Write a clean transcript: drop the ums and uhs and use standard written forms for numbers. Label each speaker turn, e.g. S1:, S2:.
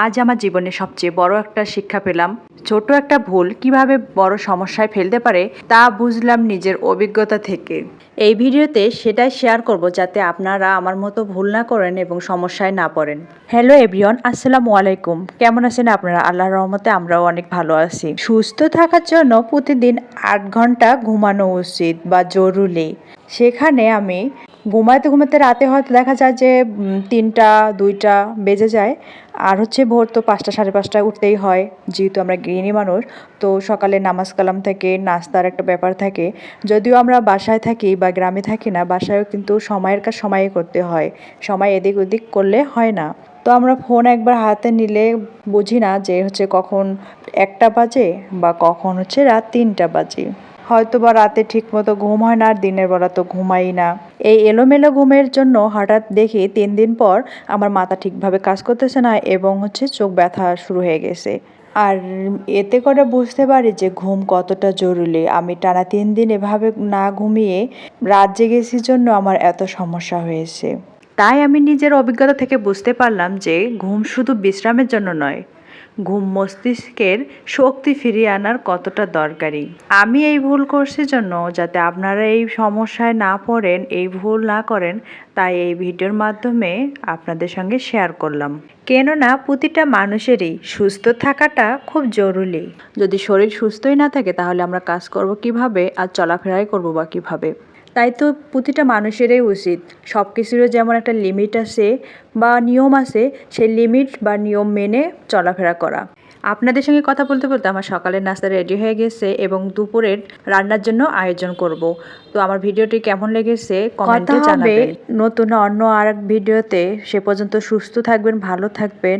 S1: আজ আমার জীবনে সবচেয়ে বড় একটা শিক্ষা পেলাম। ছোট একটা ভুল কিভাবে বড় সমস্যায় ফেলতে পারে তা বুঝলাম নিজের অভিজ্ঞতা থেকে। এই ভিডিওতে সেটাই শেয়ার করব যাতে আপনারা আমার মতো ভুল না করেন এবং সমস্যায় না পড়েন। হ্যালো এভরিওয়ান, আসসালামু আলাইকুম। কেমন আছেন আপনারা? আল্লাহর রহমতে আমরাও অনেক ভালো আছি। সুস্থ থাকার জন্য প্রতিদিন ৮ ঘন্টা ঘুমানো উচিত বা জরুরি। সেখানে আমি ঘুমাতে ঘুমাতে রাতে হয়তো দেখা যায় যে ৩টা ২টা বেজে যায়। আর ভোর তো ৫টা সাড়ে ৫টায় উঠতেই হয়, যেহেতু আমরা গৃহিণী মানুষ। তো সকালে নামাজ কালাম থাকে, নাস্তার একটা ব্যাপার থাকে। যদিও আমরা বাসায় থাকি বা গ্রামে থাকি না, বাসায়ও কিন্তু সময়ের কাজ সময়ে করতে হয়। সময় এদিক ওদিক করলে হয় না। তো আমরা ফোন একবার হাতে নিলে বুঝি না যে কখন ১টা বাজে বা কখন রাত ৩টা বাজে। হয়তো বা রাতে ঠিকমতো ঘুম হয় না, আর দিনের বেলা তো ঘুমাই না। এই এলোমেলো ঘুমের জন্য হঠাৎ দেখি ৩ দিন পর আমার মাথা ঠিকভাবে কাজ করতেছে না এবং চোখ ব্যথা শুরু হয়ে গেছে। আর এতে করে বুঝতে পারি যে ঘুম কতটা জরুরি। আমি টানা ৩ দিন এভাবে না ঘুমিয়ে রাত জেগেছি জন্য আমার এত সমস্যা হয়েছে। তাই আমি নিজের অভিজ্ঞতা থেকে বুঝতে পারলাম যে ঘুম শুধু বিশ্রামের জন্য নয়, ঘুম মস্তিষ্কের শক্তি ফিরিয়ে আনার কতটা দরকারি। আমি এই ভুল করছি জন্য যাতে আপনারা এই সমস্যায় না পড়েন, এই ভুল না করেন, তাই এই ভিডিওর মাধ্যমে আপনাদের সঙ্গে শেয়ার করলাম। কেননা প্রতিটা মানুষেরই সুস্থ থাকাটা খুব জরুরি। যদি শরীর সুস্থই না থাকে তাহলে আমরা কাজ করব কিভাবে আর চলাফেরাই করব বা কিভাবে। তাই তো প্রতিটা মানুষেরই উচিত সব কিছুরও যেমন একটা লিমিট আছে বা নিয়ম আছে, সেই লিমিট বা নিয়ম মেনে চলাফেরা করা। আপনাদের সঙ্গে কথা বলতে বলতে আমার সকালের নাস্তা রেডি হয়ে গেছে এবং দুপুরের রান্নার জন্য আয়োজন করব। তো আমার ভিডিওটি কেমন লেগেছে কমেন্টে জানাবেন। নতুন অন্য আর এক ভিডিওতে। সে পর্যন্ত সুস্থ থাকবেন, ভালো থাকবেন।